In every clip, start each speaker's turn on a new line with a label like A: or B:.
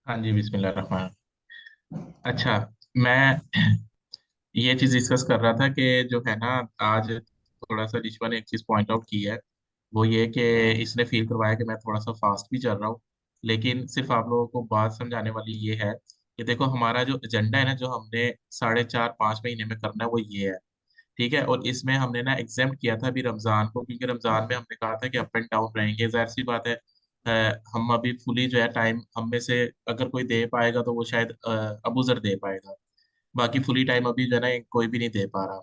A: हाँ जी, बिस्मिल्लाह रहमान। अच्छा, मैं ये चीज डिस्कस कर रहा था कि जो है ना, आज थोड़ा सा रिशवा ने एक चीज पॉइंट आउट की है। वो ये कि इसने फील करवाया कि मैं थोड़ा सा फास्ट भी चल रहा हूँ। लेकिन सिर्फ आप लोगों को बात समझाने वाली ये है कि देखो, हमारा जो एजेंडा है ना, जो हमने 4.5-5 महीने में करना है, वो ये है। ठीक है। और इसमें हमने ना एग्जाम किया था अभी रमजान को, क्योंकि रमजान में हमने कहा था कि अप एंड डाउन रहेंगे, जाहिर सी बात है। हम अभी फुली जो है टाइम हम में से अगर कोई दे पाएगा तो वो शायद अबूजर दे पाएगा। बाकी फुली टाइम अभी जो है ना कोई भी नहीं दे पा रहा।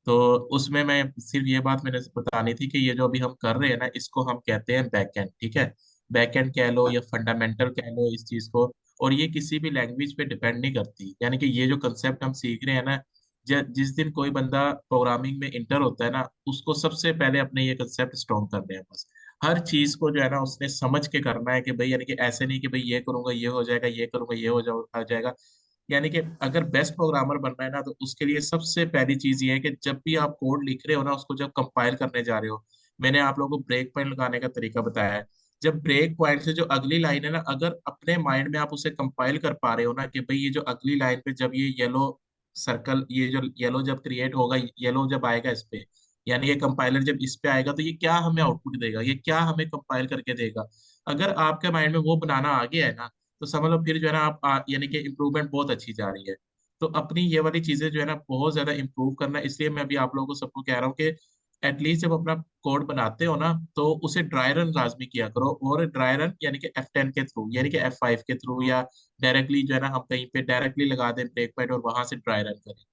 A: तो उसमें मैं सिर्फ ये बात मैंने बतानी थी कि ये जो अभी हम कर रहे हैं ना, इसको हम कहते हैं बैक एंड। ठीक है। बैक एंड कह लो या फंडामेंटल कह लो इस चीज को। और ये किसी भी लैंग्वेज पे डिपेंड नहीं करती, यानी कि ये जो कंसेप्ट हम सीख रहे हैं ना, जिस दिन कोई बंदा प्रोग्रामिंग में इंटर होता है ना, उसको सबसे पहले अपने ये कंसेप्ट स्ट्रॉन्ग करने हैं बस। हर चीज को जो है ना उसने समझ के करना है कि भाई, यानी कि ऐसे नहीं कि भाई ये करूंगा ये हो जाएगा, ये करूंगा ये हो जाएगा। यानी कि अगर बेस्ट प्रोग्रामर बनना है ना, तो उसके लिए सबसे पहली चीज ये है कि जब भी आप कोड लिख रहे हो ना, उसको जब कंपाइल करने जा रहे हो, मैंने आप लोगों को ब्रेक पॉइंट लगाने का तरीका बताया है। जब ब्रेक पॉइंट से जो अगली लाइन है ना, अगर अपने माइंड में आप उसे कंपाइल कर पा रहे हो ना कि भाई ये जो अगली लाइन पे जब ये येलो सर्कल, ये जो येलो जब क्रिएट होगा, येलो जब आएगा इस पे, यानी ये कंपाइलर जब इस पे आएगा तो ये क्या हमें आउटपुट देगा, ये क्या हमें कंपाइल करके देगा। अगर आपके माइंड में वो बनाना आ गया है ना, तो समझ लो फिर जो है ना आप यानी कि इम्प्रूवमेंट बहुत अच्छी जा रही है। तो अपनी ये वाली चीजें जो है ना बहुत ज्यादा इम्प्रूव करना है। इसलिए मैं अभी आप लोगों को सबको कह रहा हूँ कि एटलीस्ट जब अपना कोड बनाते हो ना, तो उसे ड्राई रन लाजमी किया करो। और ड्राई रन यानी कि F10 के थ्रू, यानी कि F5 के थ्रू, या डायरेक्टली जो है ना हम कहीं पे डायरेक्टली लगा दें ब्रेक पॉइंट और वहां से ड्राई रन करें।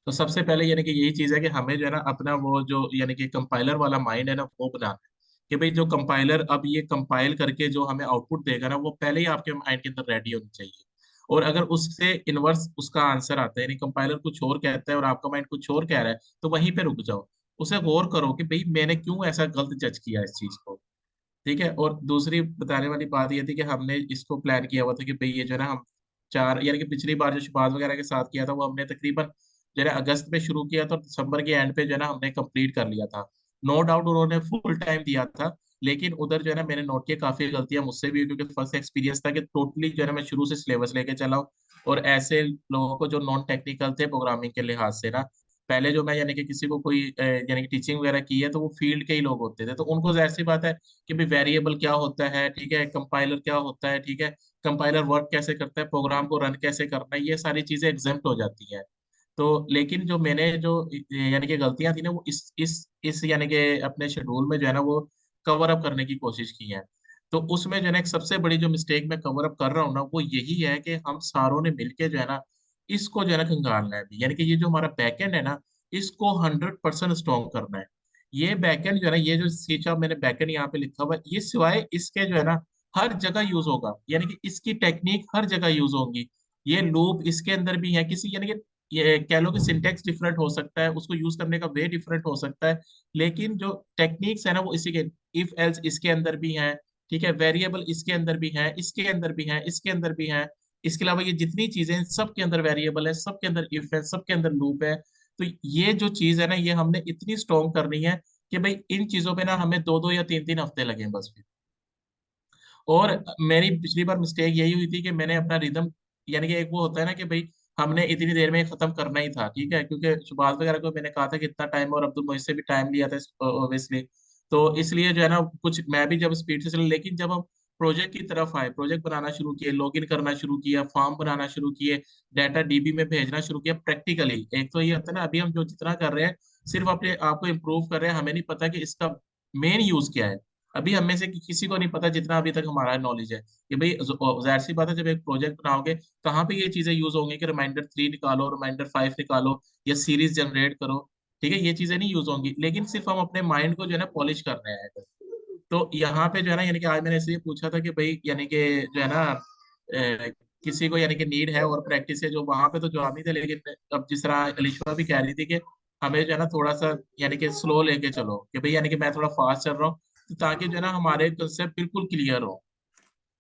A: तो सबसे पहले यानी कि यही चीज है कि हमें जो है ना अपना वो जो यानी कि कंपाइलर वाला माइंड है ना, वो बनाना है कि भाई जो कंपाइलर अब ये कंपाइल करके जो हमें आउटपुट देगा ना, वो पहले ही आपके माइंड के अंदर रेडी होनी चाहिए। और अगर उससे इनवर्स उसका आंसर आता है, यानी कंपाइलर कुछ और कहता है और आपका माइंड कुछ और कह रहा है, तो वहीं पे रुक जाओ। उसे गौर करो कि भाई मैंने क्यों ऐसा गलत जज किया इस चीज को। ठीक है। और दूसरी बताने वाली बात ये थी कि हमने इसको प्लान किया हुआ था कि भाई ये जो है ना हम चार, यानी कि पिछली बार जो शुभाष वगैरह के साथ किया था, वो हमने तकरीबन जो है ना अगस्त में शुरू किया था, और दिसंबर के एंड पे जो है ना हमने कंप्लीट कर लिया था। नो डाउट उन्होंने फुल टाइम दिया था, लेकिन उधर जो है ना मैंने नोट किया काफी गलतियां मुझसे भी, क्योंकि फर्स्ट एक्सपीरियंस था कि टोटली जो है ना मैं शुरू से सिलेबस लेके चला हूं। और ऐसे लोगों को जो नॉन टेक्निकल थे प्रोग्रामिंग के लिहाज से ना, पहले जो मैं यानी कि किसी को कोई यानी कि टीचिंग वगैरह की है, तो वो फील्ड के ही लोग होते थे, तो उनको जाहिर सी बात है कि भाई वेरिएबल क्या होता है, ठीक है, कंपाइलर क्या होता है, ठीक है, कंपाइलर वर्क कैसे करता है, प्रोग्राम को रन कैसे करना है, ये सारी चीजें एग्जाम्प्ट हो जाती हैं। तो लेकिन जो मैंने जो यानी कि गलतियां थी ना, वो इस यानी कि अपने शेड्यूल में जो है ना वो कवर अप करने की कोशिश की है। तो उसमें जो है ना एक सबसे बड़ी जो मिस्टेक मैं कवर अप कर रहा हूँ ना, वो यही है कि हम सारों ने मिलके जो है ना इसको जो है ना खंगालना है अभी। यानी कि ये जो हमारा बैकएंड है ना, इसको 100% स्ट्रॉन्ग करना है। ये बैकएंड जो है ना, ये जो सीचा मैंने बैकएंड यहाँ पे लिखा हुआ है, ये सिवाय इसके जो है ना हर जगह यूज होगा, यानी कि इसकी टेक्निक हर जगह यूज होंगी। ये लूप इसके अंदर भी है, किसी यानी कि ये कह लो कि सिंटेक्स डिफरेंट हो सकता है, उसको यूज करने का वे डिफरेंट हो सकता है, लेकिन जो टेक्निक्स है ना वो इसी के, इफ एल्स इसके अंदर भी है, ठीक है, वेरिएबल इसके अंदर भी है, इसके अंदर भी है, इसके अंदर भी है। इसके अलावा ये जितनी चीजें हैं सबके अंदर वेरिएबल है, सबके अंदर इफ है, सबके अंदर लूप है। तो ये जो चीज है ना, ये हमने इतनी स्ट्रॉन्ग करनी है कि भाई इन चीजों पे ना हमें 2-2 या 3-3 हफ्ते लगे बस फिर। और मेरी पिछली बार मिस्टेक यही हुई थी कि मैंने अपना रिदम, यानी कि एक वो होता है ना कि भाई हमने इतनी देर में खत्म करना ही था, ठीक है, क्योंकि शुभाष वगैरह को मैंने कहा था कि इतना टाइम, और अब्दुल मोहित से भी टाइम लिया था ऑब्वियसली। तो इसलिए जो है ना कुछ मैं भी जब स्पीड से चला, लेकिन जब हम प्रोजेक्ट की तरफ आए, प्रोजेक्ट बनाना शुरू किए, लॉगिन करना शुरू किया, फॉर्म बनाना शुरू किए, डाटा डीबी में भेजना शुरू किया प्रैक्टिकली। एक तो ये होता है ना, अभी हम जो जितना कर रहे हैं सिर्फ अपने आप को इम्प्रूव कर रहे हैं, हमें नहीं पता कि इसका मेन यूज क्या है। अभी हम में से किसी को नहीं पता, जितना अभी तक हमारा नॉलेज है कि भाई जाहिर सी बात है, जब एक प्रोजेक्ट बनाओगे कहाँ पे ये चीजें यूज होंगी कि रिमाइंडर 3 निकालो, रिमाइंडर 5 निकालो, या सीरीज जनरेट करो। ठीक है, ये चीजें नहीं यूज होंगी, लेकिन सिर्फ हम अपने माइंड को जो है ना पॉलिश कर रहे हैं। तो यहाँ पे जो है ना, यानी कि आज मैंने इसलिए पूछा था कि भाई यानी कि जो है ना किसी को यानी कि नीड है और प्रैक्टिस है, जो वहां पे तो जवाब नहीं थे, लेकिन अब जिस तरह अलिशा भी कह रही थी कि हमें जो है ना थोड़ा सा यानी कि स्लो लेके चलो, कि भाई यानी कि मैं थोड़ा फास्ट चल रहा हूँ, तो ताकि जो है ना हमारे कंसेप्ट बिल्कुल क्लियर हो।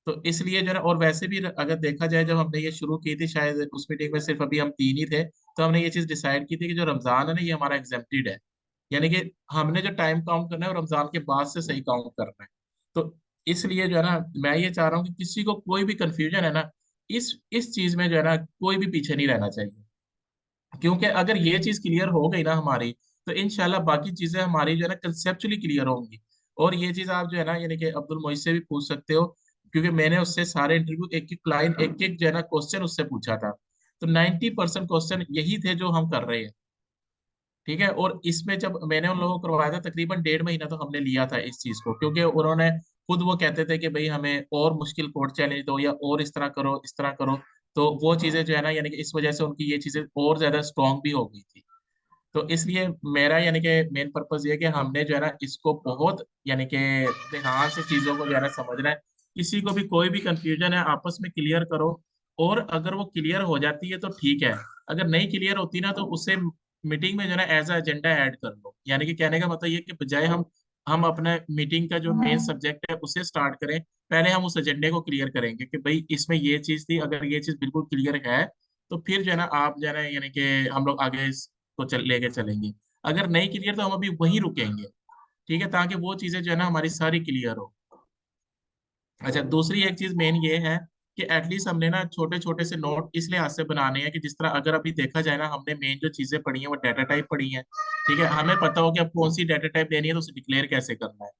A: तो इसलिए जो है ना, और वैसे भी अगर देखा जाए, जब हमने ये शुरू की थी शायद उस मीटिंग में सिर्फ अभी हम 3 ही थे, तो हमने ये चीज डिसाइड की थी कि जो रमजान है ना, ये हमारा एग्जेम्प्टेड है। यानी कि हमने जो टाइम काउंट करना है वो रमजान के बाद से सही काउंट करना है। तो इसलिए जो है ना, मैं ये चाह रहा हूँ कि किसी को कोई भी कंफ्यूजन है ना, इस चीज में जो है ना कोई भी पीछे नहीं रहना चाहिए। क्योंकि अगर ये चीज क्लियर हो गई ना हमारी, तो इंशाल्लाह बाकी चीजें हमारी जो है ना कंसेप्चुअली क्लियर होंगी। और ये चीज आप जो है ना यानी कि अब्दुल मोइज से भी पूछ सकते हो, क्योंकि मैंने उससे सारे इंटरव्यू एक एक लाइन एक एक जो है ना क्वेश्चन उससे पूछा था। तो 90% क्वेश्चन यही थे जो हम कर रहे हैं। ठीक है। और इसमें जब मैंने उन लोगों को करवाया था, तकरीबन 1.5 महीना तो हमने लिया था इस चीज को, क्योंकि उन्होंने खुद वो कहते थे कि भाई हमें और मुश्किल कोड चैलेंज दो, या और इस तरह करो इस तरह करो। तो वो चीजें जो है ना यानी कि इस वजह से उनकी ये चीजें और ज्यादा स्ट्रांग भी हो गई थी। तो इसलिए मेरा यानी कि मेन पर्पज ये है कि हमने जो है ना इसको बहुत यानी कि ध्यान से चीजों को जो है ना समझना है। किसी को भी कोई भी कंफ्यूजन है आपस में क्लियर करो। और अगर वो क्लियर हो जाती है तो ठीक है। अगर नहीं क्लियर होती ना, तो उसे मीटिंग में जो है ना एज अ एजेंडा ऐड कर लो। यानी कि कहने का मतलब ये कि बजाय हम अपना मीटिंग का जो मेन सब्जेक्ट है उसे स्टार्ट करें, पहले हम उस एजेंडे को क्लियर करेंगे कि भाई इसमें ये चीज थी, अगर ये चीज बिल्कुल क्लियर है तो फिर जो है ना आप जो है ना यानी कि हम लोग आगे को लेके चलेंगे। अगर नहीं क्लियर तो हम अभी वहीं रुकेंगे। ठीक है, ताकि वो चीजें जो है ना हमारी सारी क्लियर हो। अच्छा, दूसरी एक चीज मेन ये है कि एटलीस्ट हमने ना छोटे छोटे से नोट इस लिहाज से बनाने हैं कि जिस तरह अगर अभी देखा जाए ना, हमने मेन जो चीजें पढ़ी हैं वो डाटा टाइप पढ़ी हैं। ठीक है, हमें पता हो कि अब कौन सी डाटा टाइप लेनी है, तो उसे डिक्लेयर कैसे करना है,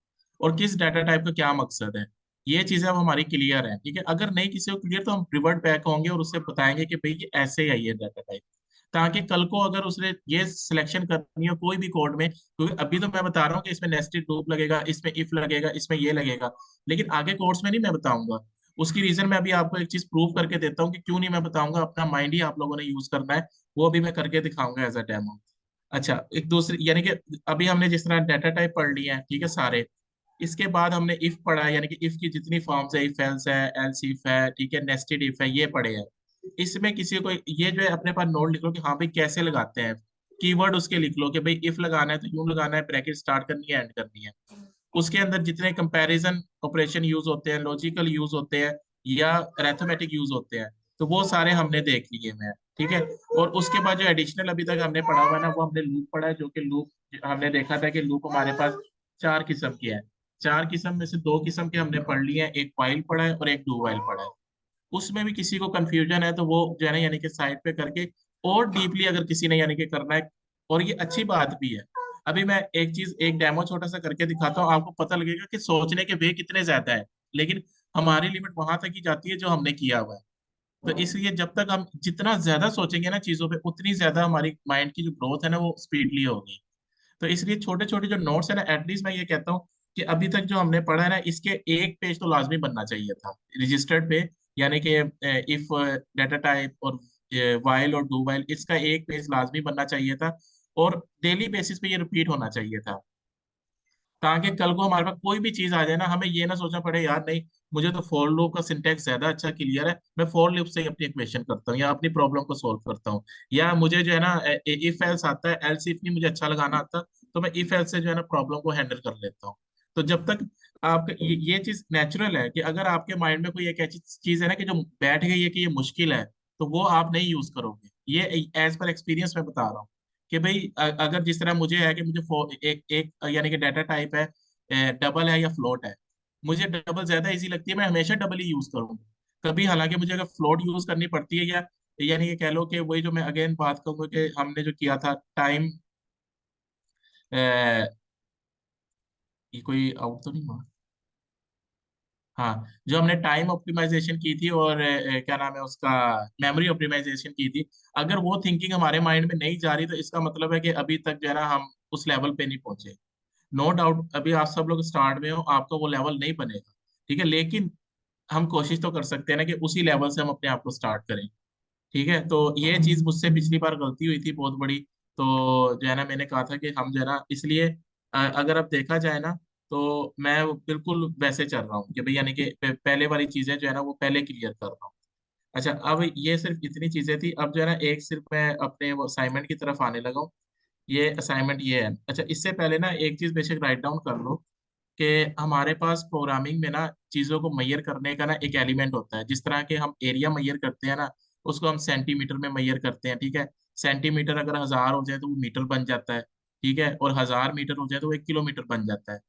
A: और किस डाटा टाइप का क्या मकसद है। ये चीजें अब हमारी क्लियर है। ठीक है, अगर नहीं किसी को क्लियर तो हम रिवर्ट बैक होंगे और उससे बताएंगे कि भाई ये ऐसे ही है ये डाटा टाइप, ताकि कल को अगर उसने ये सिलेक्शन करनी हो कोई भी कोड में, क्योंकि अभी तो मैं बता रहा हूँ कि इसमें नेस्टेड लूप लगेगा, इसमें इफ लगेगा, इसमें ये लगेगा, लेकिन आगे कोर्स में नहीं मैं बताऊंगा। उसकी रीजन मैं अभी आपको एक चीज प्रूव करके देता हूँ कि क्यों नहीं मैं बताऊंगा, अपना माइंड ही आप लोगों ने यूज करना है। वो अभी मैं करके दिखाऊंगा एज अ डेमो। अच्छा, एक दूसरी यानी कि अभी हमने जिस तरह डाटा टाइप पढ़ लिए हैं, ठीक है सारे। इसके बाद हमने इफ पढ़ा है, यानी कि इफ की जितनी फॉर्म्स है, इफ एल्स है, एल्स इफ है, ठीक है, नेस्टेड इफ है, ये पढ़े हैं। इसमें किसी को ये जो है अपने पास नोट लिख लो कि हाँ भाई कैसे लगाते हैं। कीवर्ड उसके लिख लो कि भाई इफ लगाना है तो यूं लगाना है, ब्रैकेट स्टार्ट करनी है एंड करनी है। उसके अंदर जितने कंपैरिजन ऑपरेशन यूज होते हैं, लॉजिकल यूज होते हैं, या अरिथमेटिक यूज होते हैं, तो वो सारे हमने देख लिए हुए हैं। ठीक है। और उसके बाद जो एडिशनल अभी तक हमने पढ़ा हुआ है ना, वो हमने लूप पढ़ा है, जो कि लूप हमने देखा था कि लूप हमारे पास 4 किस्म के हैं। 4 किस्म में से 2 किस्म के हमने पढ़ लिए हैं, एक वाइल पढ़ा है और एक डू वाइल पढ़ा है। उसमें भी किसी को कंफ्यूजन है तो वो जो है ना यानी कि साइड पे करके और डीपली अगर किसी ने यानी कि करना है, और ये अच्छी बात भी है। अभी मैं एक चीज एक डेमो छोटा सा करके दिखाता हूँ, आपको पता लगेगा कि सोचने के वे कितने ज्यादा है, लेकिन हमारी लिमिट वहां तक ही जाती है जो हमने किया हुआ है। तो इसलिए जब तक हम जितना ज्यादा सोचेंगे ना चीजों पे, उतनी ज्यादा हमारी माइंड की जो ग्रोथ है ना वो स्पीडली होगी। तो इसलिए छोटे छोटे जो नोट्स है ना, एटलीस्ट मैं ये कहता हूँ कि अभी तक जो हमने पढ़ा है ना, इसके एक पेज तो लाजमी बनना चाहिए था रजिस्टर्ड पे। यानी कि इफ डाटा टाइप और वाइल और डू वाइल, इसका एक पेज लाजमी बनना चाहिए था। और डेली बेसिस पे ये रिपीट होना चाहिए था, ताकि कल को हमारे पास कोई भी चीज आ जाए ना, हमें ये ना सोचना पड़े यार नहीं, मुझे तो फॉर लूप का सिंटेक्स ज्यादा अच्छा क्लियर है, मैं फॉर लूप से ही अपनी इक्वेशन करता हूँ या अपनी प्रॉब्लम को सॉल्व करता हूँ। या मुझे जो है ना इफ एल्स आता है, एल्स इफ नहीं मुझे अच्छा लगाना आता, तो मैं इफ एल्स से जो है ना प्रॉब्लम को हैंडल कर लेता हूँ। तो जब तक आप ये चीज नेचुरल है कि अगर आपके माइंड में कोई एक ऐसी चीज है ना कि जो बैठ गई है कि ये मुश्किल है, तो वो आप नहीं यूज करोगे। ये एज पर एक्सपीरियंस मैं बता रहा हूँ कि भाई अगर जिस तरह मुझे है कि मुझे एक एक यानी कि डाटा टाइप है, डबल है या फ्लोट है, मुझे डबल ज्यादा इजी लगती है, मैं हमेशा डबल ही यूज करूंगा। कभी हालांकि मुझे अगर फ्लोट यूज करनी पड़ती है, या यानी कि कह लो कि वही जो मैं अगेन बात करूंगा कि हमने जो किया था टाइम, ये कोई आउट तो नहीं हुआ। हाँ, जो हमने टाइम ऑप्टिमाइजेशन की थी और क्या नाम है उसका, मेमोरी ऑप्टिमाइजेशन की थी। अगर वो थिंकिंग हमारे माइंड में नहीं जा रही, तो इसका मतलब है कि अभी तक जो है ना हम उस लेवल पे नहीं पहुंचे। नो डाउट अभी आप सब लोग स्टार्ट में हो, आपका वो लेवल नहीं बनेगा। ठीक है, लेकिन हम कोशिश तो कर सकते हैं ना कि उसी लेवल से हम अपने आप को स्टार्ट करें। ठीक है, तो ये चीज मुझसे पिछली बार गलती हुई थी बहुत बड़ी। तो जो है ना मैंने कहा था कि हम जो है ना इसलिए अगर अब देखा जाए ना, तो मैं बिल्कुल वैसे चल रहा हूँ कि भाई यानी कि पहले वाली चीजें जो है ना वो पहले क्लियर कर रहा हूँ। अच्छा, अब ये सिर्फ इतनी चीजें थी, अब जो है ना एक सिर्फ मैं अपने वो असाइनमेंट की तरफ आने लगा हूँ। ये असाइनमेंट ये है। अच्छा, इससे पहले ना एक चीज बेशक राइट डाउन कर लो कि हमारे पास प्रोग्रामिंग में ना चीजों को मैयर करने का ना एक एलिमेंट होता है। जिस तरह के हम एरिया मैयर करते हैं ना, उसको हम सेंटीमीटर में मैयर करते हैं। ठीक है, सेंटीमीटर अगर 1000 हो जाए तो वो मीटर बन जाता है। ठीक है, और 1000 मीटर हो जाए तो वो 1 किलोमीटर बन जाता है।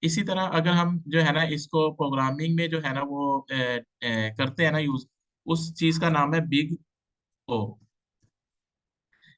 A: इसी तरह अगर हम जो है ना इसको प्रोग्रामिंग में जो है ना वो करते हैं ना यूज, उस चीज का नाम है बिग ओ।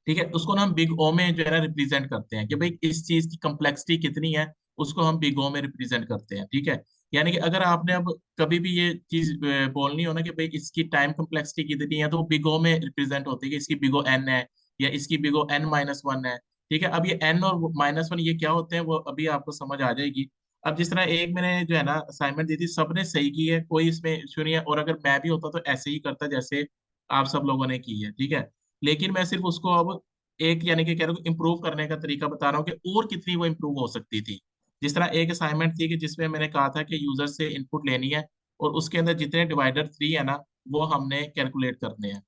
A: ठीक है, उसको ना हम बिग ओ में जो है ना रिप्रेजेंट करते हैं कि भाई इस चीज की कम्प्लेक्सिटी कितनी है, उसको हम बिग ओ में रिप्रेजेंट करते हैं। ठीक है, यानी कि अगर आपने अब कभी भी ये चीज बोलनी हो ना कि भाई इसकी टाइम कम्प्लेक्सिटी कितनी है, तो वो बिग ओ में रिप्रेजेंट होती है कि इसकी बिग ओ एन है, या इसकी बिग ओ N-1 है। ठीक है, अब ये एन और -1 ये क्या होते हैं वो अभी आपको समझ आ जाएगी। अब जिस तरह एक मैंने जो है ना असाइनमेंट दी थी, सबने सही की है, कोई इसमें इशू नहीं है, और अगर मैं भी होता तो ऐसे ही करता जैसे आप सब लोगों ने की है। ठीक है, लेकिन मैं सिर्फ उसको अब एक यानी कि कह रहा हूँ इम्प्रूव करने का तरीका बता रहा हूँ कि और कितनी वो इम्प्रूव हो सकती थी। जिस तरह एक असाइनमेंट थी कि जिसमें मैंने कहा था कि यूजर से इनपुट लेनी है, और उसके अंदर जितने डिवाइडर 3 है ना वो हमने कैलकुलेट करने हैं।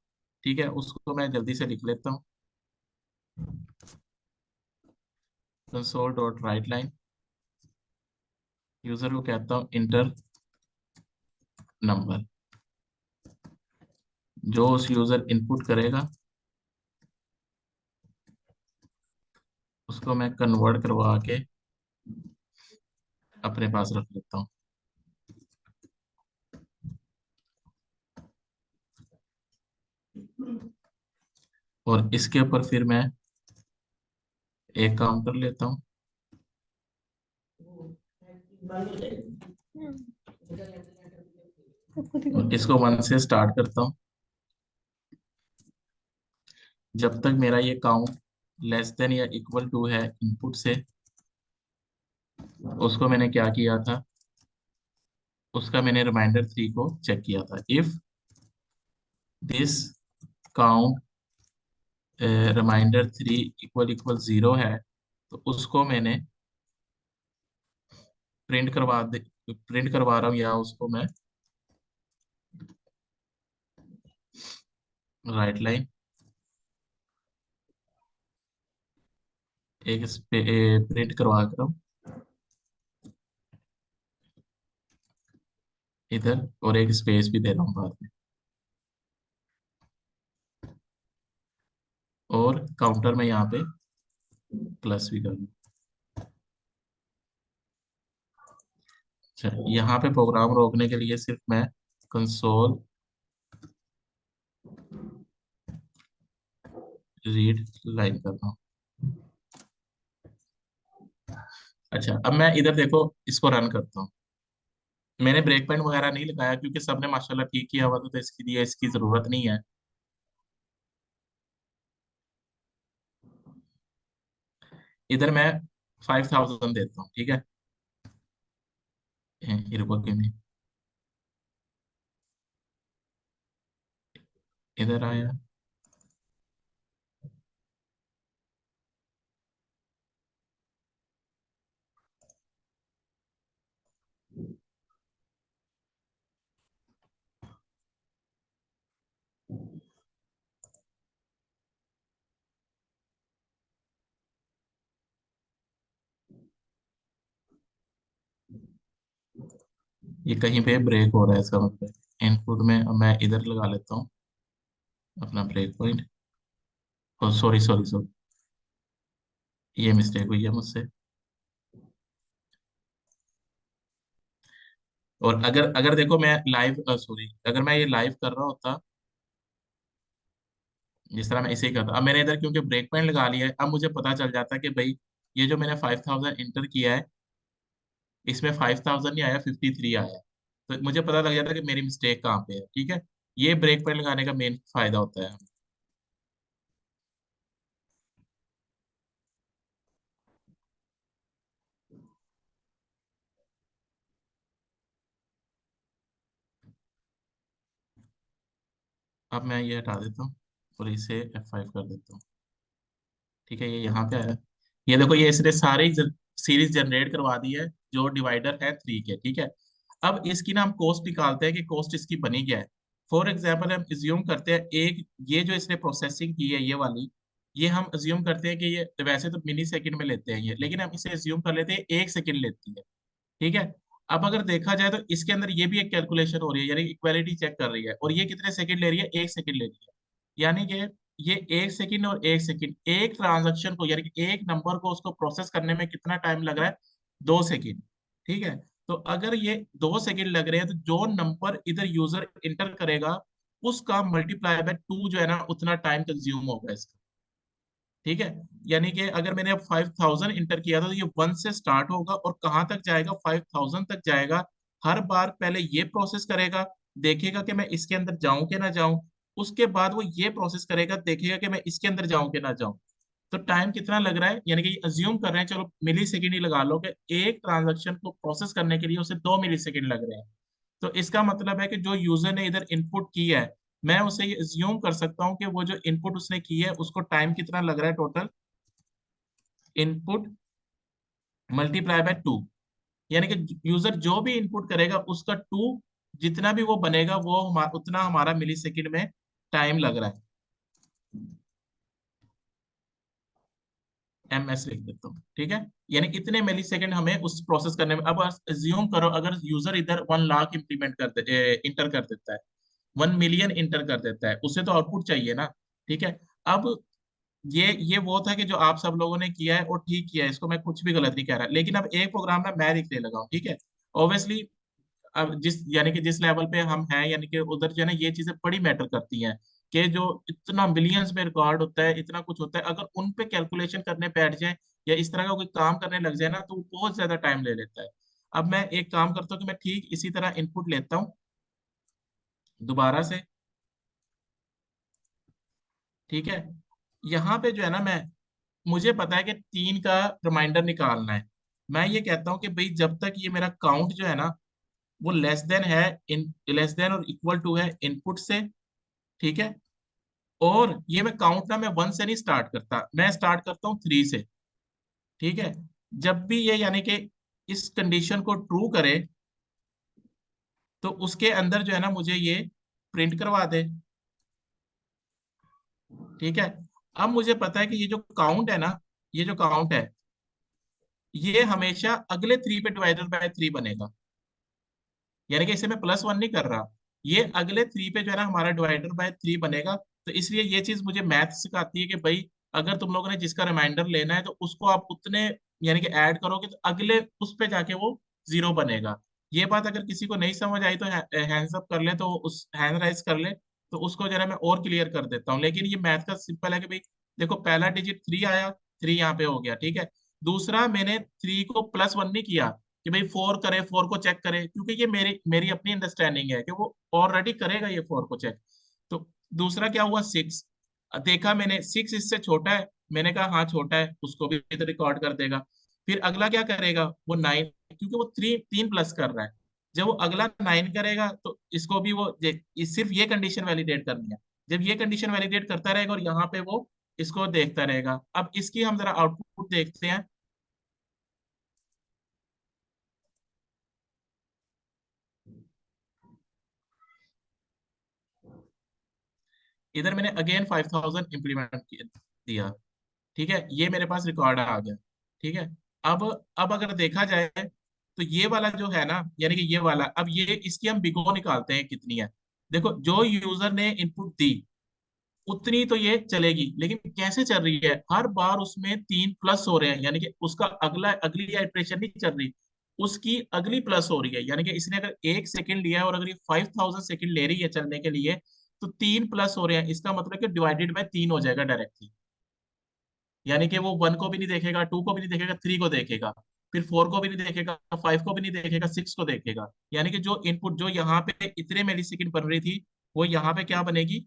A: ठीक है, उसको मैं जल्दी से लिख लेता हूँ। Console dot write line, user को कहता हूँ इंटर नंबर, जो उस यूजर इनपुट करेगा उसको मैं कन्वर्ट करवा के अपने पास रख लेता हूँ। और इसके ऊपर फिर मैं एक काम कर लेता हूँ, और इसको 1 से स्टार्ट करता हूँ। जब तक मेरा ये काउंट लेस देन या इक्वल टू है इनपुट से, उसको मैंने क्या किया था, उसका मैंने रिमाइंडर 3 को चेक किया था। If this count remainder 3 equal equal 0 है, तो उसको मैंने प्रिंट करवा रहा हूँ, या उसको मैं राइट लाइन एक प्रिंट करवा कर हूँ इधर, और एक स्पेस भी दे रहा हूँ बाद में, और काउंटर में यहाँ पे प्लस भी कर दूँ। अच्छा, यहाँ पे प्रोग्राम रोकने के लिए सिर्फ मैं कंसोल रीड लाइन कर रहा हूँ। अच्छा, अब मैं इधर देखो इसको रन करता हूँ। मैंने ब्रेक पॉइंट वगैरह नहीं लगाया क्योंकि सबने माशाल्लाह ठीक किया हुआ था, तो इसके लिए इसकी जरूरत नहीं है। इधर मैं 5000 देता हूँ। ठीक है, ये रुको क्यों नहीं, इधर आया। ये कहीं पे ब्रेक हो रहा है, इसका मतलब इनपुट में। अब मैं इधर लगा लेता हूँ अपना ब्रेक पॉइंट। ओ सॉरी सॉरी सॉरी, ये मिस्टेक हुई है मुझसे। और अगर अगर देखो मैं लाइव सॉरी, अगर मैं ये लाइव कर रहा होता, जिस तरह मैं इसे ही करता, अब मैंने इधर क्योंकि ब्रेक पॉइंट लगा लिया है, अब मुझे पता चल जाता कि भाई ये जो मैंने 5000 इंटर किया है, इसमें 5000 नहीं आया, 53 आया। तो मुझे पता लग जाता कि मेरी मिस्टेक कहाँ पे है। ठीक है, ये ब्रेक पॉइंट लगाने का मेन फायदा होता है। अब मैं ये हटा देता हूँ और इसे F5 कर देता हूँ। ठीक है, ये यहाँ पे आया। ये देखो, ये इसने सारे सीरीज जनरेट करवा दी है जो डिवाइडर है 3 के। ठीक है, अब इसकी ना हम कॉस्ट निकालते हैं कि कॉस्ट इसकी बनी क्या है। फॉर एग्जाम्पल हम अज्यूम करते हैं एक, ये जो इसने प्रोसेसिंग की है ये वाली, ये हम अज्यूम करते हैं कि ये वैसे तो मिनी सेकंड में लेते हैं ये, लेकिन हम इसे अज्यूम कर लेते हैं 1 सेकंड लेती है। ठीक है, अब अगर देखा जाए तो इसके अंदर ये भी एक कैलकुलेशन हो रही है, यानी इक्वालिटी चेक कर रही है, और ये कितने सेकंड ले रही है, 1 सेकंड ले रही है। यानी कि ये 1 सेकंड और 1 सेकंड, एक ट्रांजैक्शन को यानी कि एक नंबर को उसको प्रोसेस करने में कितना टाइम लग रहा है, 2 सेकंड। ठीक है। तो अगर ये 2 सेकंड लग रहे हैं, तो जो नंबर इधर यूजर इंटर करेगा उसका मल्टीप्लाई बाय 2 जो है ना, उतना टाइम कंज्यूम होगा इसका। ठीक है। यानी कि अगर मैंने अब 5000 इंटर किया था, तो ये 1 से स्टार्ट होगा और कहाँ तक जाएगा, 5000 तक जाएगा। हर बार पहले ये प्रोसेस करेगा, देखेगा कि मैं इसके अंदर जाऊं कि ना जाऊं। उसके बाद वो ये प्रोसेस करेगा, देखेगा कि मैं इसके अंदर जाऊं कि ना जाऊं। तो टाइम कितना लग रहा है, यानी कि अज्यूम कर रहे हैं, चलो मिली सेकेंड ही लगा लो, कि एक ट्रांजेक्शन को प्रोसेस करने के लिए उसे 2 मिली सेकेंड लग रहे हैं। तो इसका मतलब है कि जो यूजर ने इधर इनपुट की है, मैं उसे ये अज्यूम कर सकता हूँ कि वो जो इनपुट उसने की है उसको टाइम कितना लग रहा है टोटल। इनपुट मल्टीप्लाई बाय 2, यानी कि यूजर जो भी इनपुट करेगा उसका 2, जितना भी वो बनेगा वो उतना हमारा मिली सेकेंड में टाइम लग रहा है। MS लिख देता हूँ, ठीक है। यानी इतने मिली सेकेंड हमें उस प्रोसेस करने में। अब अज्यूम करो अगर यूजर इधर 1 लाख इंप्लीमेंट इंटर कर देता है, 1 मिलियन इंटर कर देता है, उसे तो आउटपुट चाहिए ना। ठीक है। अब ये वो था कि जो आप सब लोगों ने किया है और ठीक किया है, इसको मैं कुछ भी गलत नहीं कह रहा, लेकिन अब एक प्रोग्राम ना मैं लिखने लगा हूँ, ठीक है। ऑब्वियसली अब जिस यानी कि जिस लेवल पे हम हैं, यानी कि उधर जो है ना ये चीजें बड़ी मैटर करती हैं, कि जो इतना मिलियंस में रिकॉर्ड होता है, इतना कुछ होता है, अगर उन पे कैलकुलेशन करने बैठ जाए या इस तरह का कोई काम करने लग जाए ना, तो वो बहुत ज्यादा टाइम ले लेता है। अब मैं एक काम करता हूँ कि मैं ठीक इसी तरह इनपुट लेता हूँ दोबारा से। ठीक है। यहाँ पे जो है ना, मैं मुझे पता है कि 3 का रिमाइंडर निकालना है। मैं ये कहता हूँ कि भाई जब तक ये मेरा काउंट जो है ना वो लेस देन है, इन लेस देन और इक्वल टू है इनपुट से। ठीक है। और ये मैं काउंट ना मैं 1 से नहीं स्टार्ट करता, मैं स्टार्ट करता हूँ 3 से। ठीक है। जब भी ये यानी कि इस कंडीशन को ट्रू करे, तो उसके अंदर जो है ना मुझे ये प्रिंट करवा दे। ठीक है। अब मुझे पता है कि ये जो काउंट है ना, ये जो काउंट है ये हमेशा अगले 3 पे डिवाइडेड बाय 3 बनेगा। यानी कि इसे मैं +1 नहीं कर रहा, ये अगले 3 पे जो है ना हमारा डिवाइडर बाय 3 बनेगा। तो इसलिए ये चीज मुझे मैथ सिखाती है कि भाई अगर तुम लोगों ने जिसका रिमाइंडर लेना है, तो उसको आप उतने यानी कि ऐड करोगे, तो अगले उस पे जाके वो 0 बनेगा। ये बात अगर किसी को नहीं समझ आई तो हैंड्स अप कर ले, तो उस हैंड राइज कर ले, तो उसको जरा मैं और क्लियर कर देता हूँ। लेकिन ये मैथ का सिंपल है कि भाई देखो, पहला डिजिट 3 आया, 3 यहाँ पे हो गया, ठीक है। दूसरा, मैंने 3 को +1 नहीं किया कि भाई 4 करे, 4 को चेक करे, क्योंकि ये मेरी मेरी अपनी अंडरस्टैंडिंग है कि वो ऑलरेडी करेगा ये 4 को चेक। तो दूसरा क्या हुआ, 6। देखा मैंने 6 इससे छोटा है, मैंने कहा हाँ छोटा है, उसको भी तो रिकॉर्ड कर देगा। फिर अगला क्या करेगा, वो 9, क्योंकि वो 3 प्लस कर रहा है। जब वो अगला 9 करेगा, तो इसको भी वो सिर्फ ये कंडीशन वैलिडेट करनी है। जब ये कंडीशन वैलिडेट करता रहेगा और यहाँ पे वो इसको देखता रहेगा। अब इसकी हम जरा आउटपुट देखते हैं। इधर मैंने अगेन 5000 इम्प्लीमेंट दिया। ठीक है, ये मेरे पास रिकॉर्ड आ गया। ठीक है। अब अब अगर देखा जाए, तो ये वाला जो है ना, यानी कि ये वाला, अब ये इसकी हम बिगो निकालते हैं कितनी है। देखो, जो यूजर ने इनपुट दी उतनी तो ये चलेगी, लेकिन कैसे चल रही है, हर बार उसमें 3 प्लस हो रहे हैं, यानी कि उसका अगली इटरेशन नहीं चल रही, उसकी अगली प्लस हो रही है। यानी कि इसने अगर 1 सेकंड लिया है और अगर ये 5000 सेकंड ले रही है चलने के लिए, तो 3 प्लस हो रहे हैं, इसका मतलब कि डिवाइडेड बाय 3 हो जाएगा डायरेक्टली। यानी कि वो 1 को भी नहीं देखेगा, 2 को भी नहीं देखेगा, 3 को देखेगा, फिर 4 को भी नहीं देखेगा, 5 को भी नहीं देखेगा, 6 को देखेगा। यानी कि जो इनपुट जो यहाँ पे इतने मिली सेकंड बन रही थी, वो यहाँ पे क्या बनेगी,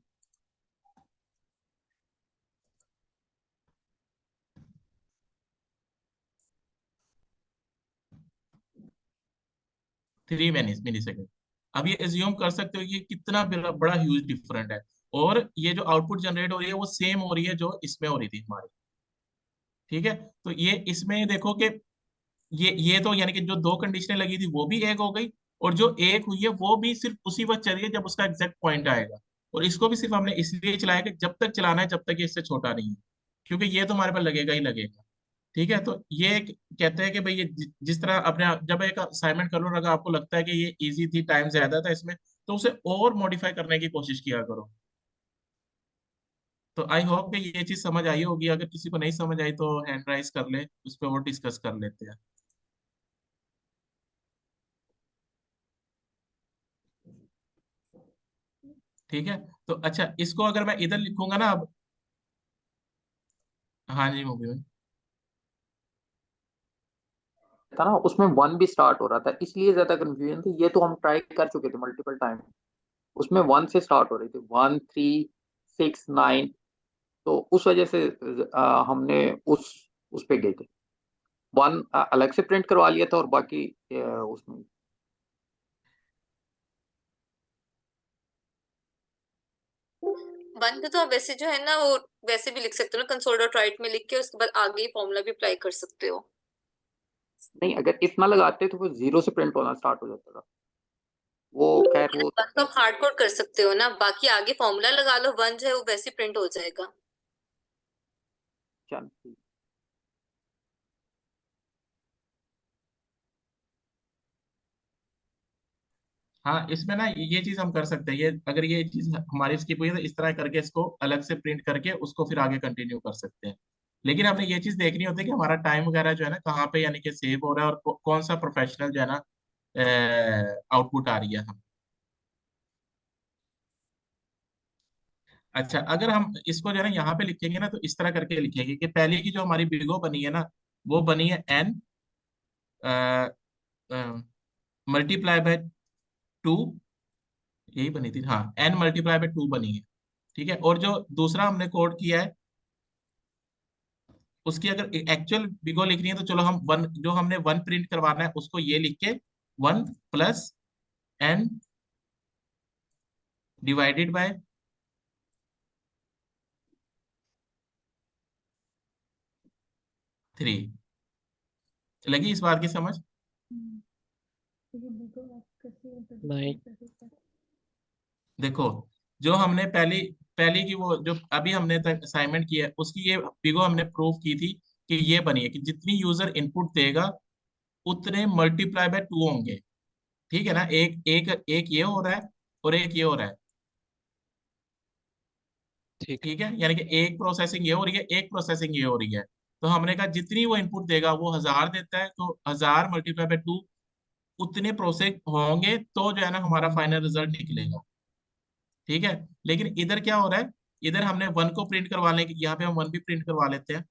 A: 3 मिली सेकंड। अब ये एज्यूम कर सकते हो कि ये कितना बड़ा ह्यूज डिफरेंट है। और ये जो आउटपुट जनरेट हो रही है वो सेम हो रही है जो इसमें हो रही थी हमारी। ठीक है। तो ये इसमें देखो कि ये तो यानी कि जो 2 कंडीशनें लगी थी वो भी एक हो गई, और जो एक हुई है वो भी सिर्फ उसी वक्त चली है जब उसका एग्जैक्ट पॉइंट आएगा। और इसको भी सिर्फ हमने इसलिए चलाया कि जब तक चलाना है जब तक ये इससे छोटा नहीं है, क्योंकि ये तो हमारे पास लगेगा ही लगेगा। ठीक है। तो ये कहते हैं कि भाई ये जिस तरह अपने जब एक असाइनमेंट कर लो, अगर आपको लगता है कि ये इजी थी, टाइम ज्यादा था इसमें, तो उसे और मॉडिफाई करने की कोशिश किया करो। तो आई होप कि ये चीज समझ आई होगी। अगर किसी को नहीं समझ आई तो हैंड राइज कर ले, उस पर और डिस्कस कर लेते हैं। ठीक है। तो अच्छा, इसको अगर मैं इधर लिखूंगा ना अब। हाँ जी, मूवी में।
B: था ना, उसमें वन भी स्टार्ट हो रहा था, इसलिए ज्यादा कंफ्यूजन थी। ये तो हम ट्राई कर चुके थे मल्टीपल टाइम। उसमें वन से स्टार्ट हो रही थी, 1 3 6 9। तो उस वजह से हमने उस पे गए थे। वन अलग से प्रिंट करवा लिया था, और बाकी उसमें।
C: वन पे तो आप वैसे जो है ना वो वैसे भी लिख सकते हो ना, कंसोल डॉट राइट में लिख के उसके बाद आगे ही फॉर्मूला भी अप्लाई कर सकते हो।
B: नहीं, अगर इतना लगाते तो वो जीरो से प्रिंट होना स्टार्ट हो जाता था। वो खैर वो।
C: वन तो आप हार्ड कोड कर सकते हो ना, बाकी आगे फॉर्मूला लगा लो, वन जो है वो वैसे प्रिंट हो जाएगा।
B: चल ठीक।
A: हाँ, इसमें ना ये चीज हम कर सकते हैं। ये अगर ये चीज हमारी स्किप हुई है तो इस तरह करके इसको अलग से प्रिंट करके उसको फिर आगे कंटिन्यू कर सकते हैं। लेकिन हमने ये चीज देखनी होती है कि हमारा टाइम वगैरह जो है ना कहाँ पे यानी कि सेव हो रहा है, और कौन सा प्रोफेशनल जो है ना आउटपुट आ रही है हम। अच्छा, अगर हम इसको जो है ना यहाँ पे लिखेंगे ना, तो इस तरह करके लिखेंगे कि पहले की जो हमारी बिगो बनी है ना, वो बनी है एन मल्टीप्लाई बाय टू। यही बनी थी, हाँ, एन मल्टीप्लाई बाय टू बनी है। ठीक है, और जो दूसरा हमने कोड किया है, उसकी अगर एक्चुअल बिगो लिखनी है तो चलो हम वन, जो हमने वन प्रिंट करवाना है उसको ये लिख के, one plus N divided by three. लगी इस बात की समझ?
D: नहीं।
A: देखो, जो हमने पहली पहली की वो जो अभी हमने तक असाइनमेंट किया है उसकी ये बिगो हमने प्रूव की थी कि ये बनी है कि जितनी यूजर इनपुट देगा उतने मल्टीप्लाई बाय टू होंगे। ठीक है ना, एक एक एक ये हो रहा है और एक ये हो रहा है।
D: ठीक है।
A: ठीक है, यानी कि एक प्रोसेसिंग ये हो रही है, एक प्रोसेसिंग ये हो रही है। तो हमने कहा जितनी वो इनपुट देगा वो 1000 देता है, तो 1000 मल्टीप्लाई बाय टू उतने प्रोसेस होंगे तो जो है ना हमारा फाइनल रिजल्ट निकलेगा। ठीक है, लेकिन इधर क्या हो रहा है, इधर हमने वन को प्रिंट करवा लेंगे, यहाँ पे हम वन भी प्रिंट करवा लेते हैं।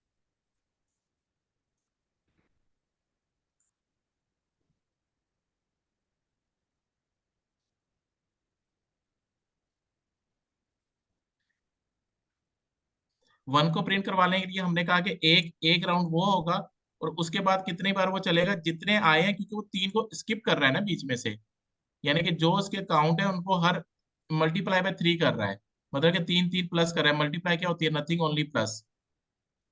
A: वन को प्रिंट करवाने के लिए हमने कहा कि एक एक राउंड वो होगा, और उसके बाद कितनी बार वो चलेगा, जितने आए हैं, क्योंकि वो तीन को स्किप कर रहा है ना बीच में से। यानी कि जो उसके काउंट है उनको हर मल्टीप्लाई बाय थ्री कर रहा है। मतलब कि तीन तीन प्लस कर रहा है, मल्टीप्लाई क्या होती है, नथिंग ओनली प्लस।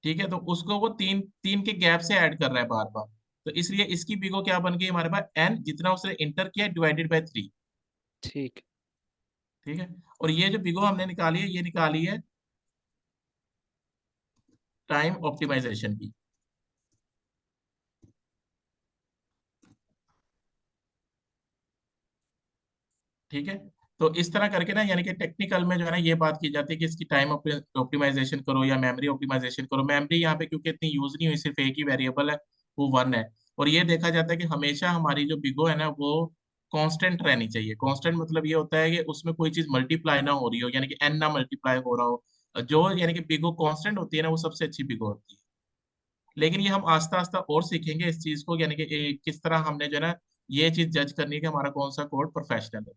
A: ठीक है, तो उसको वो तीन तीन के गैप से ऐड कर रहा है बार बार। तो इसलिए इसकी बिगो क्या बन गई हमारे पास, एन जितना उसने इंटर किया डिवाइडेड बाय थ्री।
D: ठीक।
A: ठीक है, और ये जो बिगो हमने निकाली है, ये निकाली है टाइम ऑप्टिमाइजेशन की। ठीक है, तो इस तरह करके ना यानी कि टेक्निकल में जो है ना ये बात की जाती है कि इसकी टाइम ऑप्टिमाइजेशन करो या मेमोरी ऑप्टिमाइजेशन करो। मेमोरी यहाँ पे क्योंकि इतनी यूज नहीं हुई, सिर्फ एक ही वेरिएबल है, वो वन है। और ये देखा जाता है कि हमेशा हमारी जो बिगो है ना वो कांस्टेंट रहनी चाहिए। कांस्टेंट मतलब ये होता है कि उसमें कोई चीज मल्टीप्लाई ना हो रही हो, यानी कि एन ना मल्टीप्लाई हो रहा हो। जो यानी कि बिगो कांस्टेंट होती है ना, वो सबसे अच्छी बिगो होती है। लेकिन ये हम आस्ता आस्ता और सीखेंगे इस चीज को, यानी कि किस तरह हमने जो है ना ये चीज जज करनी है कि हमारा कौन सा कोड प्रोफेशनल है।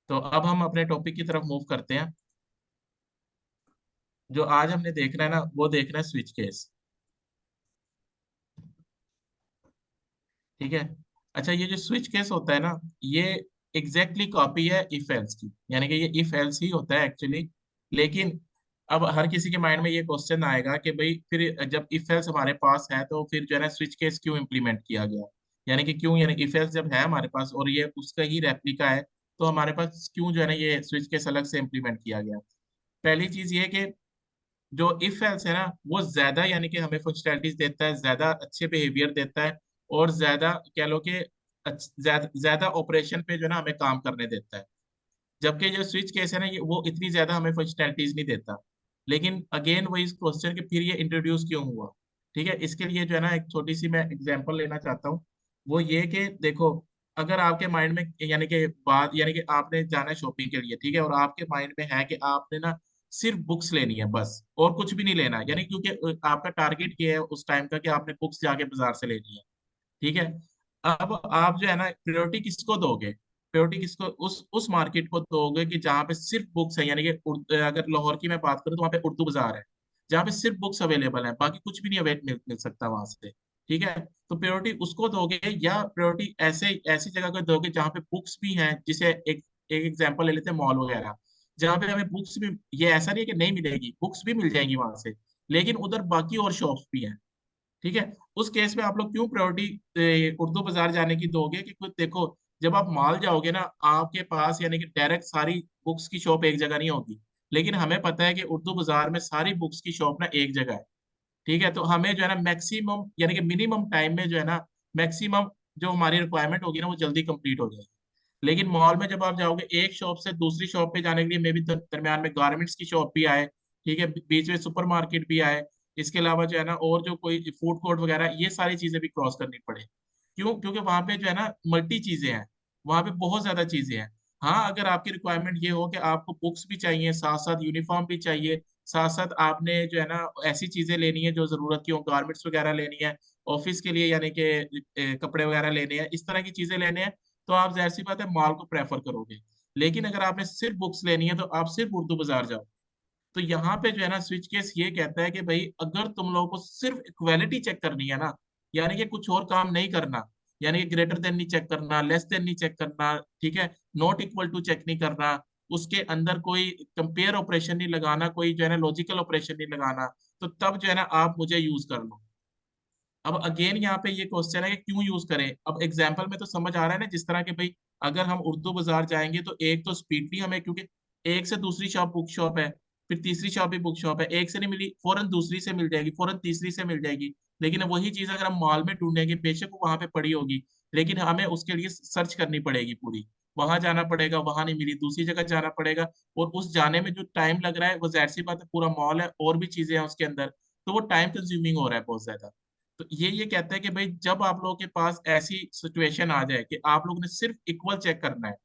A: तो अब हम अपने टॉपिक की तरफ मूव करते हैं। जो आज हमने देखना है ना, वो देखना है स्विच केस। ठीक है। अच्छा, ये जो स्विच केस होता है ना, ये एग्जैक्टली कॉपी है इफ एल्स की, यानी कि ये इफ एल्स ही होता है एक्चुअली। लेकिन अब हर किसी के माइंड में ये क्वेश्चन आएगा कि भाई फिर जब इफ एल्स हमारे पास है तो फिर जो है ना स्विच केस क्यों इम्प्लीमेंट किया गया। यानी कि क्यों, यानी इफ एल्स जब है हमारे पास और ये उसका ही रेप्लिका है, तो हमारे पास क्यों जो है ना ये स्विच केस अलग से इम्प्लीमेंट किया गया। पहली चीज ये कि जो इफ एल्स है ना वो ज्यादा यानी कि हमें फंक्शनैलिटीज देता है, ज्यादा अच्छे बिहेवियर देता है, और ज्यादा कह लो कि ज्यादा ज्यादा ऑपरेशन पे जो है ना हमें काम करने देता है। जबकि जो स्विच केस है ना ये वो इतनी ज्यादा हमें फंक्शनैलिटीज नहीं देता। लेकिन अगेन वही इस क्वेश्चन के फिर ये इंट्रोड्यूस क्यों हुआ। ठीक है, इसके लिए जो है ना एक छोटी सी मैं एग्जांपल लेना चाहता हूँ। वो ये कि देखो, अगर आपके माइंड में यानी कि बात यानी कि आपने जाना है शॉपिंग के लिए, ठीक है, और आपके माइंड में है कि आपने ना सिर्फ बुक्स लेनी है बस, और कुछ भी नहीं लेना, यानी क्योंकि आपका टारगेट ये है उस टाइम का कि आपने बुक्स जाके बाजार से लेनी है, ठीक है। अब आप जो है ना प्रायोरिटी किसको दोगे? प्रायोरिटी किसको, उस मार्केट को दोगे कि जहाँ पे सिर्फ बुक्स है, यानी कि अगर लाहौर की मैं बात करूँ तो वहाँ पे उर्दू बाजार है, जहाँ पे सिर्फ बुक्स अवेलेबल है, बाकी कुछ भी नहीं मिल सकता वहां से, ठीक है। तो प्रायोरिटी उसको दोगे, या प्रायोरिटी ऐसे ऐसी जगह को दोगे जहाँ पे बुक्स भी हैं, जिसे एक एक एग्जांपल ले लेते हैं मॉल वगैरह, जहाँ पे हमें बुक्स भी, ये ऐसा नहीं है कि नहीं मिलेगी, बुक्स भी मिल जाएंगी वहां से, लेकिन उधर बाकी और शॉप्स भी हैं, ठीक है। उस केस में आप लोग क्यों प्रायोरिटी उर्दू बाजार जाने की दोगे? कि कुछ देखो, जब आप मॉल जाओगे ना, आपके पास यानी कि डायरेक्ट सारी बुक्स की शॉप एक जगह नहीं होगी, लेकिन हमें पता है कि उर्दू बाजार में सारी बुक्स की शॉप ना एक जगह है, ठीक है। तो हमें जो है ना मैक्सिमम यानी कि मिनिमम टाइम में जो है ना मैक्सिमम जो हमारी रिक्वायरमेंट होगी ना वो जल्दी कंप्लीट हो जाएगी। लेकिन मॉल में जब आप जाओगे एक शॉप से दूसरी शॉप पे जाने के लिए, मे भी दरमियान में गारमेंट्स की शॉप भी आए, ठीक है, बीच में सुपरमार्केट भी आए, इसके अलावा जो है ना और जो कोई फूड कोर्ट वगैरह, ये सारी चीजें भी क्रॉस करनी पड़े। क्यों? क्योंकि वहां पे जो है ना मल्टी चीजें हैं, वहां पे बहुत ज्यादा चीजें हैं। हाँ, अगर आपकी रिक्वायरमेंट ये हो कि आपको बुक्स भी चाहिए, साथ साथ यूनिफॉर्म भी चाहिए, साथ साथ आपने जो है ना ऐसी चीजें लेनी है जो जरूरत की हो, गारमेंट्स वगैरह लेनी है ऑफिस के लिए, यानी कि कपड़े वगैरह लेने हैं, इस तरह की चीजें लेने हैं, तो आप जाहिर सी बात है मॉल को प्रेफर करोगे। लेकिन अगर आपने सिर्फ बुक्स लेनी है तो आप सिर्फ उर्दू बाजार जाओ। तो यहाँ पे जो है ना स्विच केस ये कहता है कि भाई अगर तुम लोगों को सिर्फ इक्वालिटी चेक करनी है ना, यानी कि कुछ और काम नहीं करना, यानी कि ग्रेटर देन नहीं चेक करना, लेस देन नहीं चेक करना, ठीक है, नॉट इक्वल टू चेक नहीं करना, उसके अंदर कोई कंपेयर ऑपरेशन नहीं लगाना, कोई जो है ना लॉजिकल ऑपरेशन नहीं लगाना, तो तब जो है ना आप मुझे यूज कर लो। अब अगेन यहाँ पे ये क्वेश्चन है कि क्यों यूज करें? अब एग्जाम्पल में तो समझ आ रहा है ना, जिस तरह के भाई अगर हम उर्दू बाजार जाएंगे तो एक तो स्पीडली हमें, क्योंकि एक से दूसरी शॉप बुक शॉप है, फिर तीसरी शॉप भी बुक शॉप है, एक से नहीं मिली फौरन दूसरी से मिल जाएगी, फौरन तीसरी से मिल जाएगी। लेकिन वही चीज अगर हम मॉल में ढूंढेंगे, बेशक वो वहां पे पड़ी होगी, लेकिन हमें उसके लिए सर्च करनी पड़ेगी पूरी, वहां जाना पड़ेगा, वहां नहीं मिली दूसरी जगह जाना पड़ेगा, और उस जाने में जो टाइम लग रहा है वो जाहिर सी बात है, पूरा मॉल है और भी चीजें हैं उसके अंदर, तो वो टाइम कंज्यूमिंग हो रहा है बहुत ज्यादा। तो ये कहता है कि भाई जब आप लोगों के पास ऐसी सिचुएशन आ जाए कि आप लोगों ने सिर्फ इक्वल चेक करना है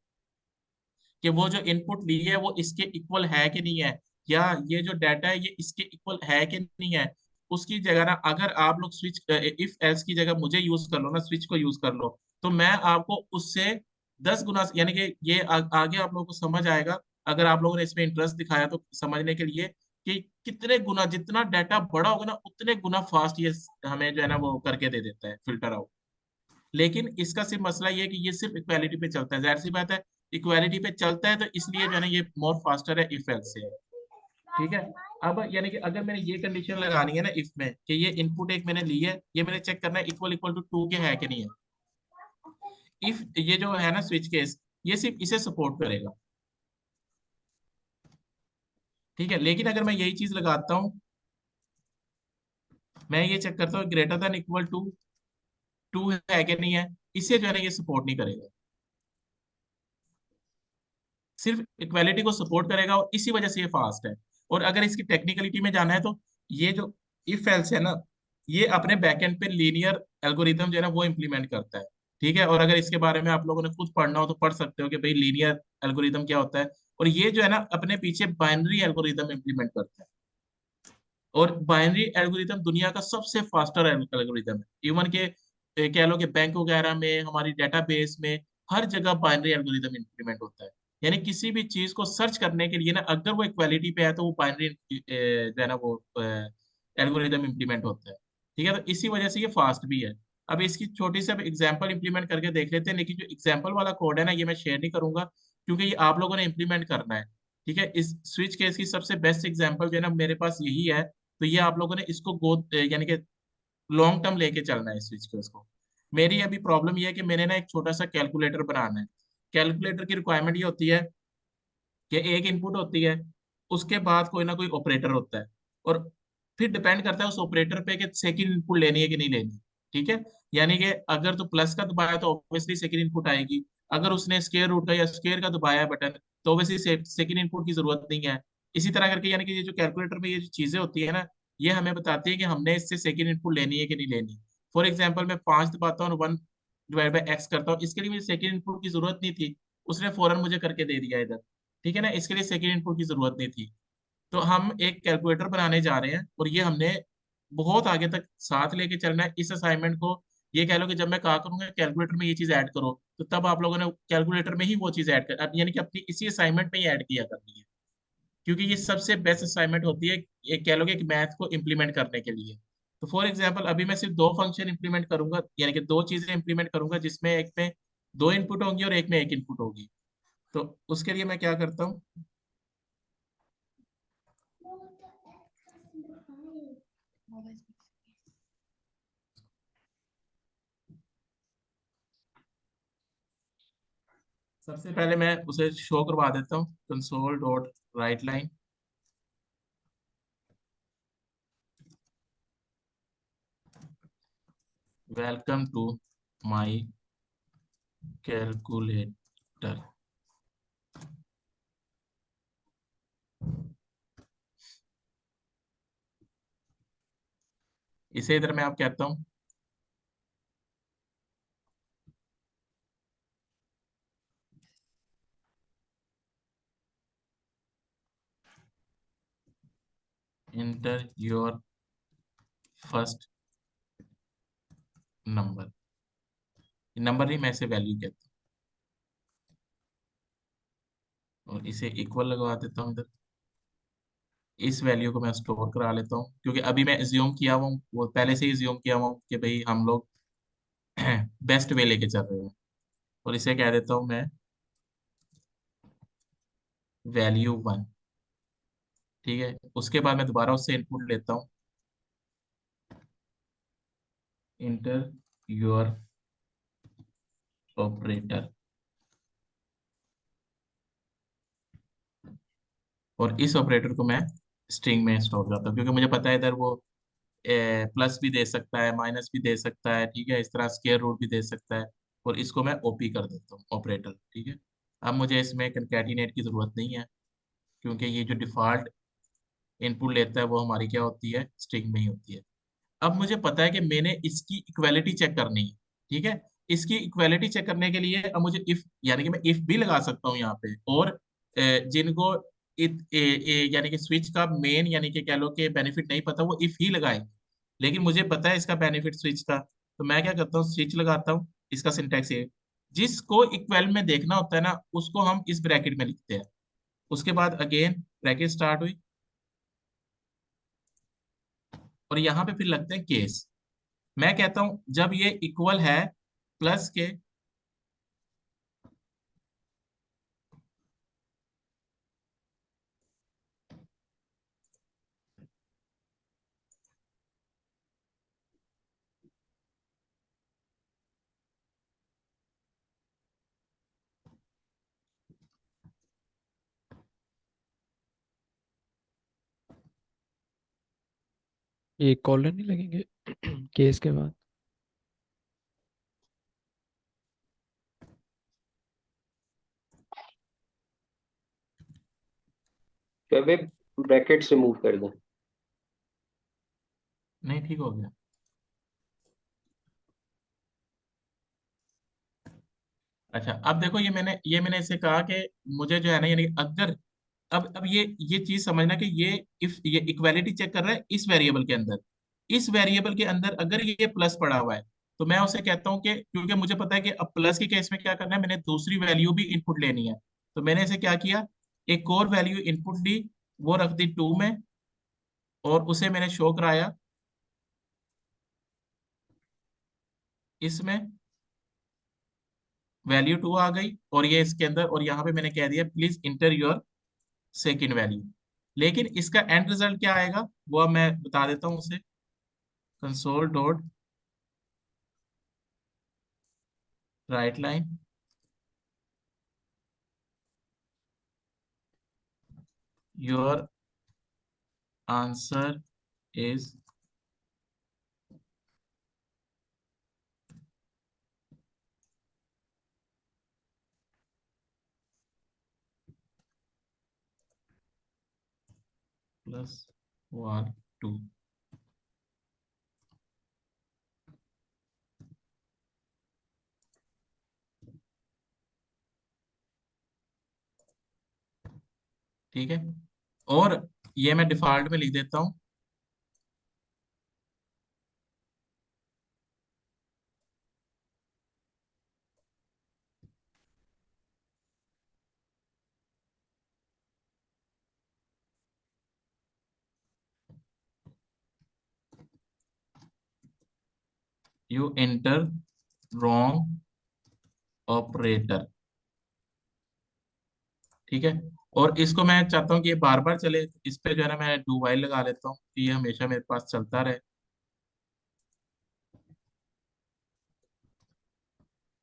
A: कि वो जो इनपुट ली है वो इसके इक्वल है कि नहीं है, या ये जो डाटा है ये इसके इक्वल है कि नहीं है, उसकी जगह ना अगर आप लोग स्विच इफ एल्स की जगह मुझे यूज कर लो ना, स्विच को यूज कर लो, तो मैं आपको उससे 10 गुना, यानी कि ये आगे आप लोगों को समझ आएगा अगर आप लोगों ने इसमें इंटरेस्ट दिखाया तो, समझने के लिए कि कितने गुना जितना डाटा बड़ा होगा ना उतने गुना फास्ट ये हमें जो है ना वो करके दे देता है, फिल्टर आउट। लेकिन इसका सिर्फ मसला ये है कि ये सिर्फ इक्वालिटी पे चलता है, जाहिर सी बात है इक्वालिटी पे चलता है, तो इसलिए जो है ना ये मोर फास्टर है इफ एल्स से है, ठीक है। अब यानी कि अगर मैंने ये कंडीशन लगानी है ना इफ में, कि ये इनपुट एक मैंने ली है, ये मैंने चेक करना है इक्वल इक्वल टू 2 के है कि नहीं है, इफ ये जो है ना स्विच केस, ये सिर्फ इसे सपोर्ट करेगा, ठीक है। लेकिन अगर मैं यही चीज लगाता हूँ, मैं ये चेक करता हूँ ग्रेटर देन इक्वल टू 2 है कि नहीं है, इसे जो है ना ये सपोर्ट नहीं करेगा, सिर्फ इक्वालिटी को सपोर्ट करेगा, और इसी वजह से ये फास्ट है। और अगर इसकी टेक्निकलिटी में जाना है तो ये जो इफ एल्स है ना, ये अपने बैकएंड पे लीनियर एल्गोरिदम जो है ना वो इम्प्लीमेंट करता है, ठीक है। और अगर इसके बारे में आप लोगों ने खुद पढ़ना हो तो पढ़ सकते हो कि भाई लीनियर एल्गोरिदम क्या होता है, और ये जो है ना अपने पीछे बाइनरी एल्गोरिदम इम्प्लीमेंट करता है। और बाइनरी एल्गोरिदम दुनिया का सबसे फास्टर एल्गोरिदम है, इवन के कह लो कि बैंक वगैरह में, हमारी डेटाबेस में, हर जगह बाइनरी एल्गोरिदम इंप्लीमेंट होता है। यानी किसी भी चीज को सर्च करने के लिए ना अगर वो इक्वालिटी पे है तो वो बाइनरी जो है ना वो एल्गोरिदम इंप्लीमेंट होता है, ठीक है। तो इसी वजह से ये फास्ट भी है। अब इसकी छोटी सी एग्जांपल इंप्लीमेंट करके देख लेते हैं, लेकिन जो एग्जांपल वाला कोड है ना ये मैं शेयर नहीं करूंगा, क्योंकि ये आप लोगों ने इंप्लीमेंट करना है, ठीक है। इस स्विच केस की सबसे बेस्ट एग्जांपल जो है ना मेरे पास यही है, तो ये आप लोगों ने इसको गो यानी कि लॉन्ग टर्म लेके चलना है इस चीज को, इसको। मेरी अभी प्रॉब्लम ये है कि मैंने ना एक छोटा सा कैलकुलेटर बनाना है। कैलकुलेटर की रिक्वायरमेंट ये होती है कि एक इनपुट होती है, उसके बाद कोई ना कोई ऑपरेटर होता है, और फिर डिपेंड करता है उस ऑपरेटर पे कि सेकंड इनपुट लेनी है कि नहीं लेनी, ठीक है। यानी कि अगर तो प्लस का दबाया तो ऑब्वियसली सेकंड इनपुट आएगी, अगर उसने स्क्वायर रूट का या स्क्वायर का दबाया बटन तो ऑब्वियसली सेकंड इनपुट की जरूरत नहीं है। इसी तरह करके यानी कि ये जो कैलकुलेटर में ये जो चीजें होती है ना, ये हमें बताती है कि हमने इससे सेकंड इनपुट लेनी है कि नहीं लेनी। फॉर एग्जाम्पल मैं 5 दबाता हूँ, 1 डिवाइड बाय एक्स करता हूँ, इसके लिए मुझे सेकंड इनपुट की जरूरत नहीं थी, उसने फौरन मुझे करके दे दिया इधर। ठीक है ना, इसके लिए सेकंड इनपुट की जरूरत नहीं थी। तो हम एक कैलकुलेटर बनाने जा रहे हैं, और ये हमने बहुत आगे तक साथ लेके चलना है इस असाइनमेंट को। ये कह लो कि जब मैं कहा करूंगा कैलकुलेटर में ये चीज ऐड करो, तो तब आप लोगों ने कैलकुलेटर में ही वो चीज ऐड कर, यानी कि अपनी इसी असाइनमेंट में ही ऐड किया करनी है, क्योंकि ये सबसे बेस्ट असाइनमेंट होती है एक कह लो कि एक मैथ को इम्प्लीमेंट करने के लिए। तो फॉर एग्जाम्पल अभी मैं सिर्फ दो फंक्शन इंप्लीमेंट करूंगा, यानी कि दो चीजें इंप्लीमेंट करूंगा, जिसमें एक में दो इनपुट होंगी और एक में एक इनपुट होगी। तो उसके लिए मैं क्या करता हूँ, सबसे पहले मैं उसे शो करवा देता हूँ console dot write line. Welcome to my calculator. इसे इधर मैं आप कहता हूँ enter your first number. Number नहीं, मैं इसे वैल्यू कहता हूँ, और इसे इक्वल लगवा देता हूँ इधर। इस वैल्यू को मैं स्टोर करा लेता हूँ, क्योंकि अभी मैं एज्यूम किया हुआ हूँ, वो पहले से ही एज्यूम किया हुआ हूँ कि भाई हम लोग बेस्ट वे लेके चल रहे हैं। और इसे कह देता हूँ मैं वैल्यू वन। ठीक है, उसके बाद मैं दोबारा उससे इनपुट लेता हूँ, इंटर योर ऑपरेटर। और इस ऑपरेटर को मैं स्ट्रिंग में स्टोर करता हूँ, क्योंकि मुझे पता है इधर वो प्लस भी दे सकता है, माइनस भी दे सकता है, ठीक है, इस तरह स्क्वायर रूट भी दे सकता है। और इसको मैं ओपी कर देता हूँ ऑपरेटर। ठीक है, अब मुझे इसमें कंकैटिनेट की जरूरत नहीं है, क्योंकि ये जो डिफॉल्ट इनपुट लेता है वो हमारी क्या होती है, स्ट्रिंग में ही होती है। अब मुझे पता है कि मैंने इसकी इक्वालिटी चेक करनी है। ठीक है, इसकी इक्वालिटी चेक करने के लिए अब मुझे इफ, यानी कि मैं इफ भी लगा सकता हूँ यहाँ पे, और जिनको यानी कि स्विच का मेन यानी कि कह लो कि बेनिफिट नहीं पता, वो इफ ही लगाएंगे। लेकिन मुझे पता है इसका बेनिफिट स्विच का, तो मैं क्या करता हूँ, स्विच लगाता हूँ। इसका सिंटैक्स ये, जिसको इक्वल में देखना होता है ना, उसको हम इस ब्रैकेट में लिखते हैं। उसके बाद अगेन ब्रैकेट स्टार्ट हुई, और यहाँ पे फिर लगते हैं केस। मैं कहता हूं जब ये इक्वल है प्लस के,
D: ये कॉलर नहीं लगेंगे केस के बाद?
E: शोएब ब्रैकेट से मूव कर दें।
A: नहीं ठीक हो गया। अच्छा, अब देखो ये मैंने इसे कहा कि मुझे जो है ना, यानी कि अगर अब ये चीज समझना कि ये इक्वालिटी चेक कर रहा है इस वेरिएबल के अंदर। इस वेरिएबल के अंदर अगर ये प्लस पड़ा हुआ है, तो मैं उसे कहता हूँ कि क्योंकि मुझे पता है कि अब प्लस के केस में क्या करना है, मैंने दूसरी वैल्यू भी इनपुट लेनी है। तो मैंने इसे क्या किया, एक और वैल्यू इनपुट ली, वो रख दी टू में, और उसे मैंने शो कराया इसमें। वैल्यू टू आ गई, और ये इसके अंदर, और यहाँ पे मैंने कह दिया please inter your second value. लेकिन इसका एंड रिजल्ट क्या आएगा, वो अब मैं बता देता हूँ उसे, console dot write line, your answer is plus one two. ठीक है। और ये मैं डिफॉल्ट में लिख देता हूँ, यू एंटर रॉन्ग ऑपरेटर। ठीक है। और इसको मैं चाहता हूँ कि ये बार बार चले, इस पे जो है ना मैं डू वाइल लगा लेता हूँ कि ये हमेशा मेरे पास चलता रहे।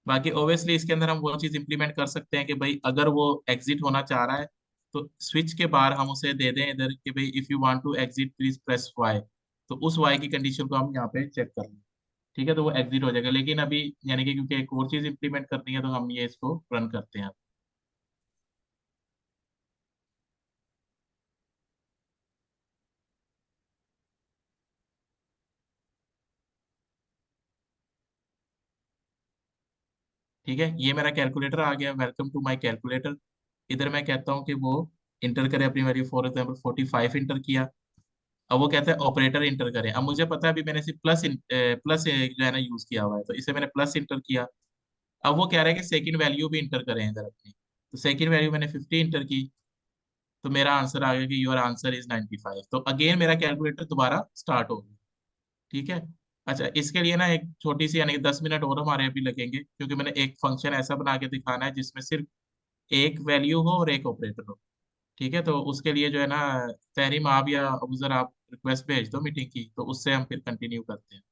A: बाकी ओब्वियसली इसके अंदर हम वो चीज इंप्लीमेंट कर सकते हैं कि भाई अगर वो एग्जिट होना चाह रहा है तो स्विच के बाहर हम उसे दे दें इधर कि भाई if you want to exit please press Y. तो उस वाई की कंडीशन को हम यहाँ पे चेक कर लें। ठीक है, तो वो एग्जिट हो जाएगा। लेकिन अभी यानी कि क्योंकि एक और चीज इंप्लीमेंट करनी है तो हम ये इसको रन करते हैं। ठीक है, ये मेरा कैलकुलेटर आ गया, वेलकम टू माय कैलकुलेटर। इधर मैं कहता हूँ कि वो इंटर करे अपनी वैल्यू, फॉर एग्जाम्पल 45 इंटर किया। अब वो कहता है ऑपरेटर इंटर करें। अब मुझे पता है अभी मैंने सिर्फ प्लस जो है ना यूज किया हुआ है, तो इसे मैंने प्लस इंटर किया। अब वो कह रहा है कि सेकंड वैल्यू भी इंटर करें इधर अपनी। तो सेकंड वैल्यू मैंने 50 इंटर की, तो मेरा आंसर आ गया कि योर आंसर इज 95। तो अगेन मेरा कैलकुलेटर दोबारा स्टार्ट हो गया। ठीक है। अच्छा, इसके लिए ना एक छोटी सी यानी कि 10 मिनट और हमारे अभी लगेंगे, क्योंकि मैंने एक फंक्शन ऐसा बना के दिखाना है जिसमें सिर्फ एक वैल्यू हो और एक ऑपरेटर हो। ठीक है, तो उसके लिए जो है ना तहरीम आप या अबूजर आप रिक्वेस्ट भेज दो मीटिंग की, तो उससे हम फिर कंटिन्यू करते हैं।